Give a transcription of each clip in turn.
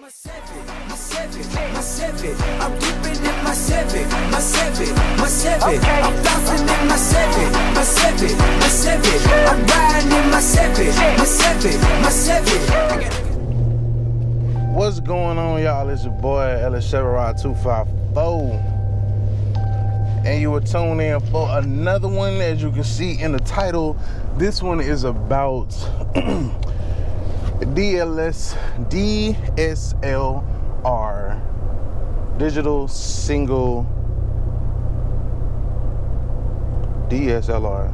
I'm dipping in my Civic. I'm bouncing in my Civic. I'm riding in my Civic. What's going on, y'all? It's your boy DSLR 254, and you were tuned in for another one. As you can see in the title, this one is about DSLR, digital single DSLR.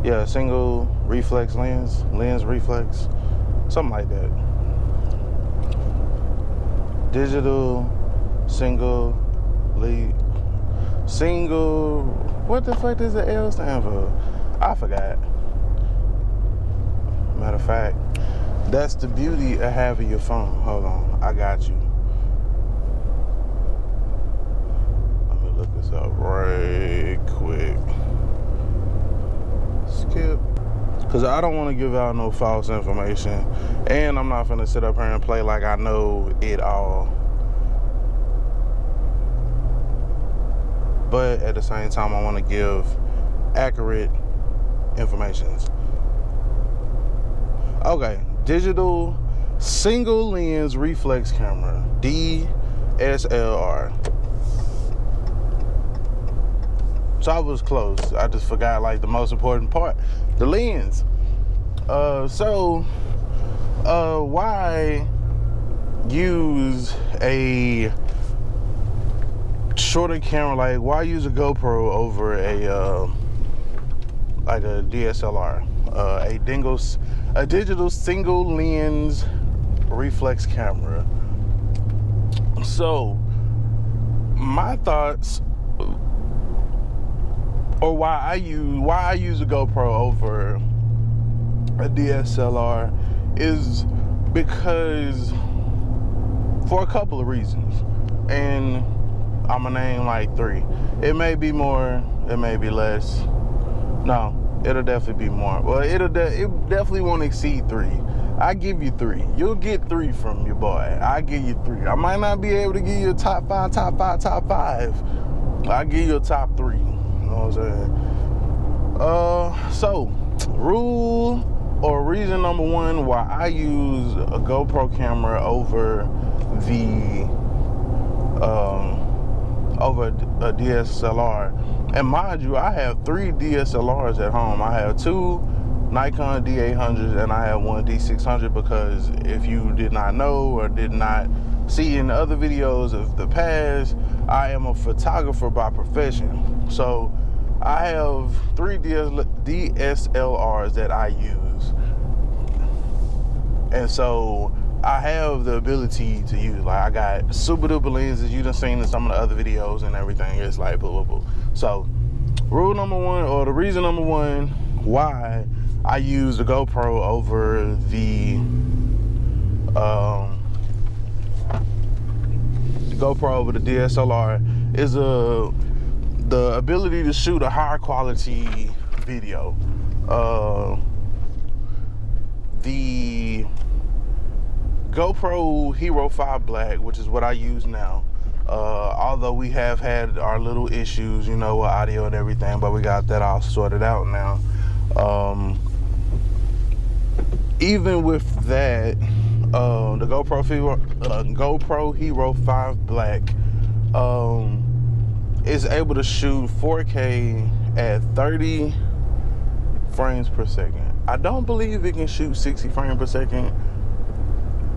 Yeah, single reflex lens reflex, something like that. Digital single, what the fuck does the L stand for? I forgot. Matter of fact, that's the beauty of having your phone. Hold on, I got you. Let me look this up right quick. Skip. Because I don't want to give out no false information. And I'm not finna sit up here and play like I know it all. But at the same time, I want to give accurate information. Okay, digital single lens reflex camera, DSLR. So I was close. I just forgot like the most important part, the lens. Why use a shorter camera? Like, why use a GoPro over a like a DSLR, a digital single lens reflex camera? So my thoughts, or why I use a GoPro over a DSLR, is because for a couple of reasons, and I'm gonna name like three. It may be more, it may be less. No, it'll definitely be more. Well, it definitely won't exceed three. I give you three. You'll get three from your boy. I give you three. I might not be able to give you a top five. I give you a top three. You know what I'm saying? So rule or reason number one why I use a GoPro camera over a DSLR. And mind you, I have 3 DSLRs at home. I have 2 Nikon D800s and I have 1 D600, because if you did not know or did not see in the other videos of the past, I am a photographer by profession. So I have 3 DSLRs that I use. And so I have the ability to use, like, I got super duper lenses you done seen in some of the other videos and everything. It's like blah, blah, blah. So rule number one, or the reason number one why I use the GoPro over the DSLR is the ability to shoot a higher quality video. The GoPro Hero 5 Black, which is what I use now, although we have had our little issues, you know, with audio and everything, but we got that all sorted out now. Even with that, the GoPro Hero 5 Black is able to shoot 4K at 30 frames per second. I don't believe it can shoot 60 frames per second.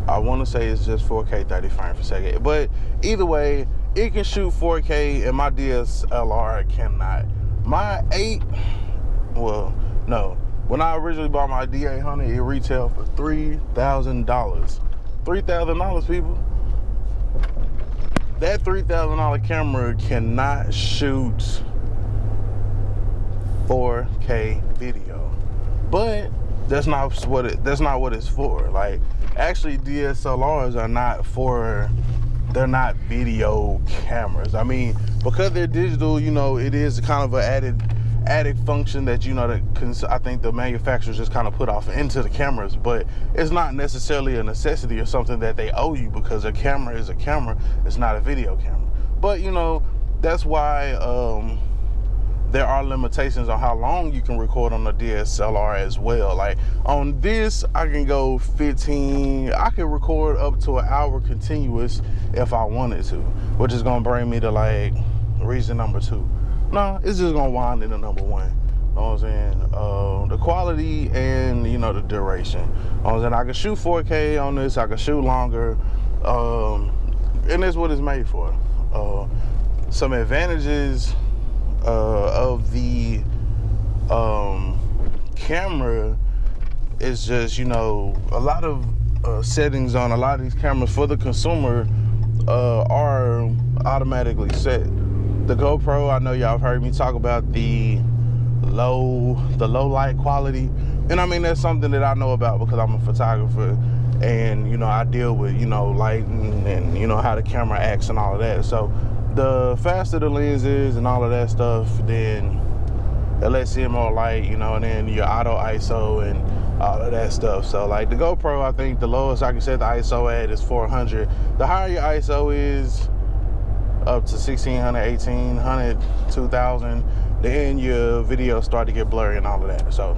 I want to say it's just 4K 30 frames per second. But either way, it can shoot 4K and my DSLR cannot. My when I originally bought my D800, it retailed for $3,000. $3,000, people. That $3,000 camera cannot shoot 4K video. But that's not what it's for. Like, actually, DSLRs are they're not video cameras. I mean, because they're digital, you know, it is kind of an added function that, you know, that I think the manufacturers just kind of put off into the cameras, but it's not necessarily a necessity or something that they owe you, because a camera is a camera. It's not a video camera. But, you know, that's why there are limitations on how long you can record on the DSLR as well. Like on this, I can go 15, I can record up to an hour continuous if I wanted to, which is gonna bring me to like reason number 2. No, it's just gonna wind into number 1. You know what I'm saying? The quality and, you know, the duration. You know what I'm saying? I can shoot 4K on this, I can shoot longer, and that's what it's made for. Some advantages of the camera is just, you know, a lot of settings on a lot of these cameras for the consumer are automatically set. The GoPro, I know y'all have heard me talk about the low light quality, and I mean that's something that I know about because I'm a photographer, and you know I deal with, you know, lighting and, you know, how the camera acts and all of that. So the faster the lens is and all of that stuff, then it lets in more light, you know, and then your auto ISO and all of that stuff. So like the GoPro, I think the lowest I can set the ISO at is 400. The higher your ISO is, up to 1600, 1800, 2000, then your videos start to get blurry and all of that. So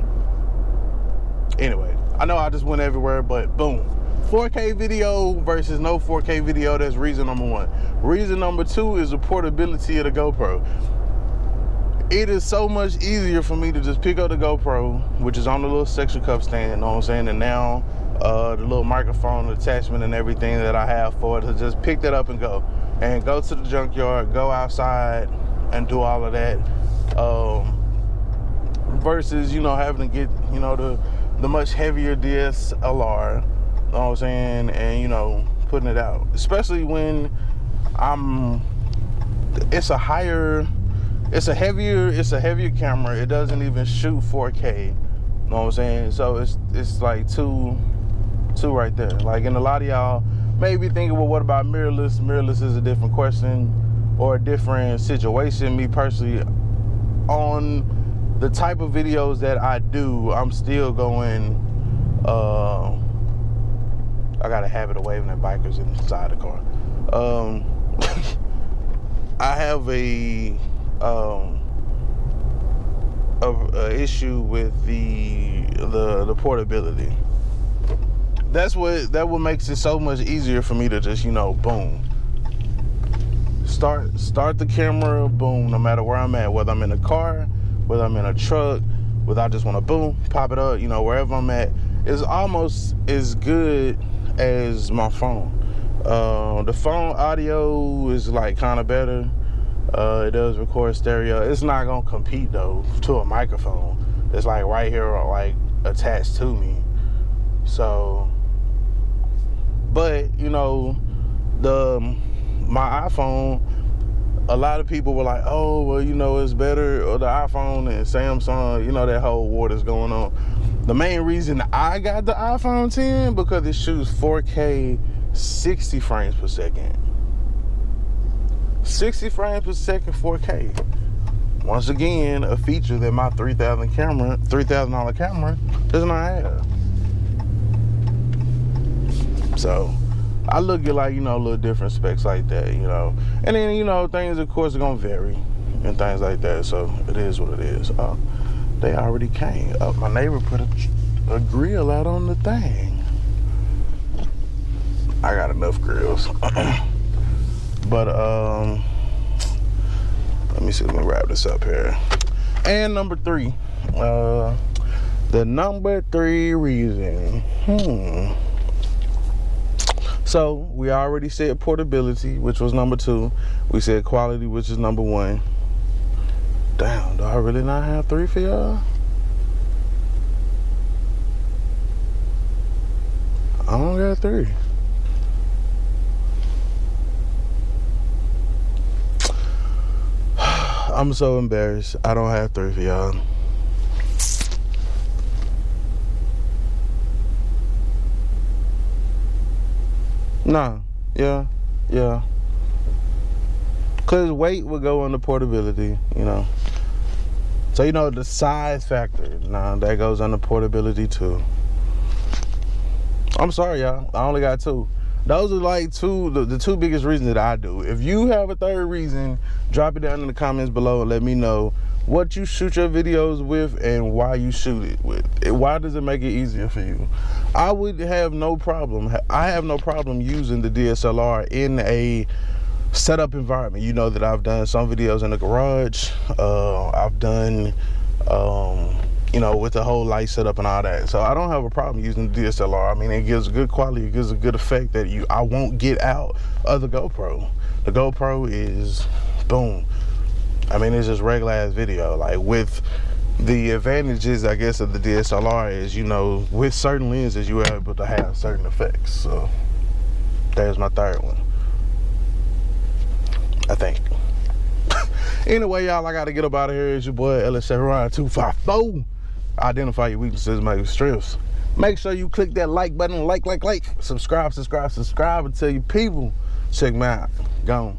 anyway, I know I just went everywhere, but boom. 4K video versus no 4K video, that's reason number 1. Reason number 2 is the portability of the GoPro. It is so much easier for me to just pick up the GoPro, which is on the little suction cup stand, you know what I'm saying, and now the little microphone attachment and everything that I have for it, to just pick that up and go to the junkyard, go outside and do all of that, versus, you know, having to get, you know, the much heavier DSLR, you know what I'm saying, and, you know, putting it out, especially when it's a heavier camera. It doesn't even shoot 4K, you know what I'm saying? So it's like two right there. Like, and a lot of y'all may be thinking, well, what about mirrorless? Mirrorless is a different question or a different situation. Me personally, on the type of videos that I do, I'm still going, I got a habit of waving at bikers inside the car. I have a issue with the portability. That what makes it so much easier for me to just, you know, boom, start the camera, boom, no matter where I'm at, whether I'm in a car, whether I'm in a truck, whether I just want to boom, pop it up, you know, wherever I'm at, is almost as good as my phone. The phone audio is like kind of better. It does record stereo. It's not gonna compete though to a microphone. It's like right here, like attached to me. So, but you know, my iPhone, a lot of people were like, oh, well, you know, it's better, or the iPhone and Samsung, you know, that whole war that's going on. The main reason I got the iPhone 10 because it shoots 4K 60 frames per second. 60 frames per second, 4K. Once again, a feature that my $3,000 camera does not have. So I look at, like, you know, little different specs like that, you know. And then, you know, things of course are gonna vary and things like that. So it is what it is. They already came. My neighbor put a grill out on the thing. I got enough grills. But let me see, let me wrap this up here. And number 3, the number 3 reason. So we already said portability, which was number 2. We said quality, which is number 1. Damn, do I really not have 3 for y'all? I don't got 3. I'm so embarrassed. I don't have 3 for y'all. Nah, yeah. Cause weight would go under portability, you know. So, you know, the size factor, now that goes under portability too. I'm sorry, y'all. I only got 2. Those are like the 2 biggest reasons that I do. If you have a third reason, drop it down in the comments below and let me know what you shoot your videos with and why you shoot it with. Why does it make it easier for you? I would have no problem. I have no problem using the DSLR in a setup environment. You know that I've done some videos in the garage. I've done, you know, with the whole light setup and all that. So I don't have a problem using the DSLR. I mean, it gives good quality, it gives a good effect that I won't get out of the GoPro. The GoPro is boom. I mean, it's just regular ass video. Like, with the advantages, I guess, of the DSLR is, you know, with certain lenses, you are able to have certain effects. So there's my third one, I think. Anyway, y'all, I gotta get up out of here. It's your boy LS254. Identify your weaknesses, make your strengths. Make sure you click that like button, like. Subscribe, and tell your people. Check me out. Gone.